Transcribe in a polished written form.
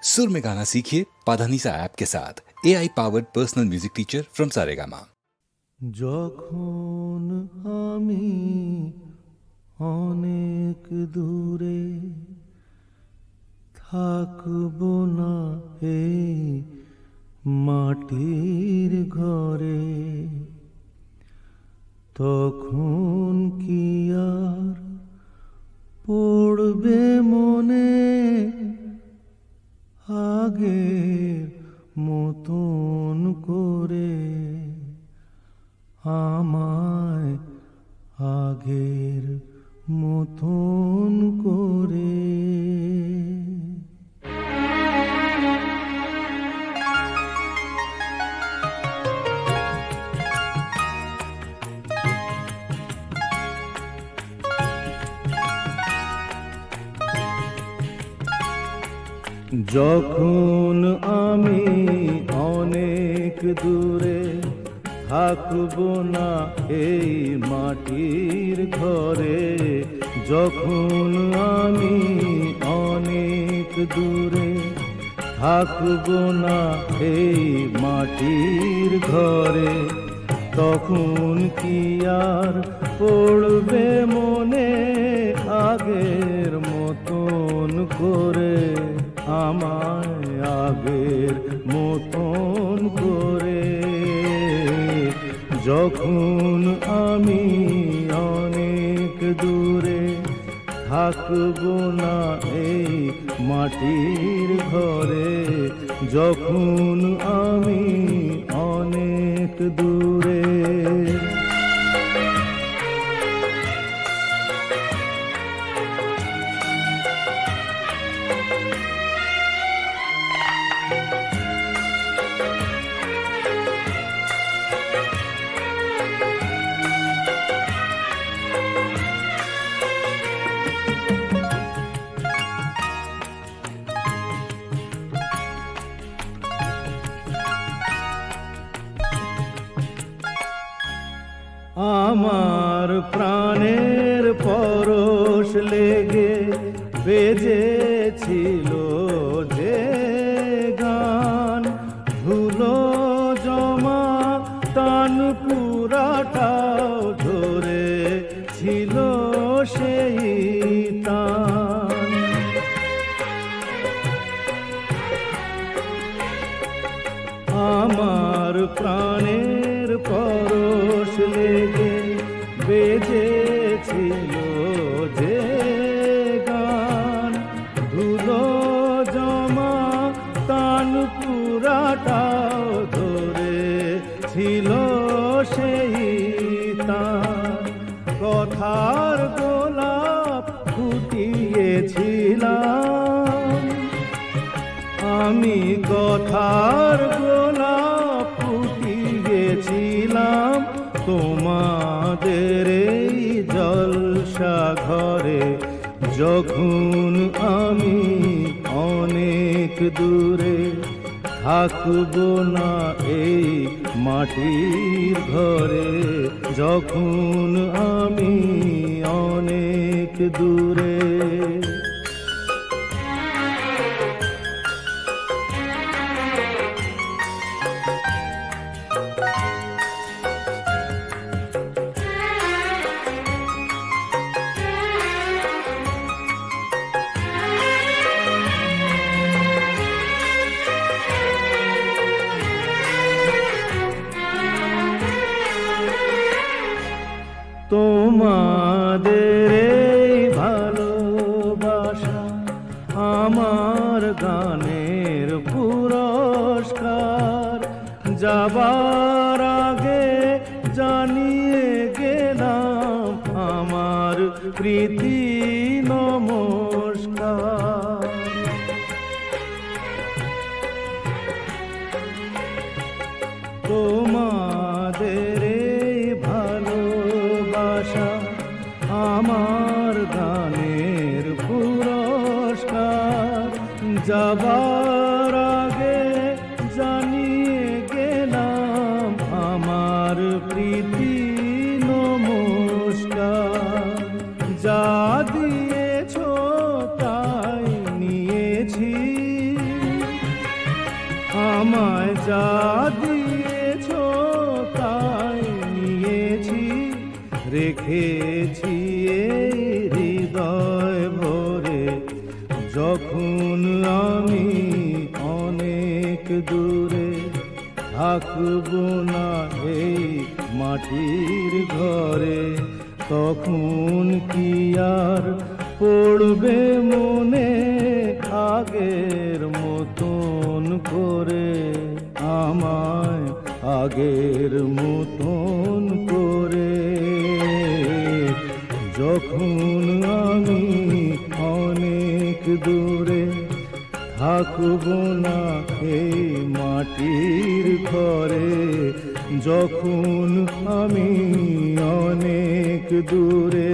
सुर में गाना सीखिए पाधानीसा ऐप के साथ AI powered personal music teacher from Saregama. যখন আমি অনেক দূরে থাকব না এই মাটির ঘরে, তখন কি আর পড়বে মনে আগের মতন করে, আমায় আগের মতন করে। যখন আমি অনেক দূরে থাকব না এই মাটির ঘরে, যখন আমি অনেক দূরে থাকব না এই মাটির ঘরে, তখন কি আর পড়বে মনে আগের মতন করে, আমায় আগের মতন করে। যখন আমি অনেক দূরে থাকব না এই মাটির ঘরে, যখন আমি অনেক দূরে। আমার প্রাণের পরশ লেগে বেজেছিল যে গান, ধুলো জমা তান পুরাটাও ধরে ছিল সেই টান। আমার প্রাণের পরশ লেগে বেজেছিল যে গান, ধুলো জমা তান পুরাটাও ধরে ছিল সেই তান। কথার গোলাপ ফুটিয়েছিলাম আমি, কথার গোলাপ ফুটিয়েছিলাম তোমাদের এই জলসা ঘরে, যখন আমি অনেক দূরে থাকব না এই মাটির ঘরে, যখন আমি অনেক দূরে। তোমাদের এই ভালোবাসা আমার গানের পুরস্কার, যাবার আগে জানিয়ে গেলাম আমার প্রীতি নমস্কার। তোমাদের এই ভালোবাসা আমার গানের পুরস্কার, যাবার আগে জানিয়ে গেলাম আমার প্রীতি নমস্কার। যা দিয়েছ তাই নিয়েছি, আমায় যা দিয়েছ তাই নিয়েছি, রেখেছি এই হৃদয় ভরে। যখন আমি অনেক দূরে থাকবো না এই মাটির ঘরে, তখন কি আর পড়বে মনে আগের মতন করে, আমায় আগের মতন করে। যখন আমি অনেক দূরে থাকবো না এই মাটির ঘরে, যখন আমি অনেক দূরে।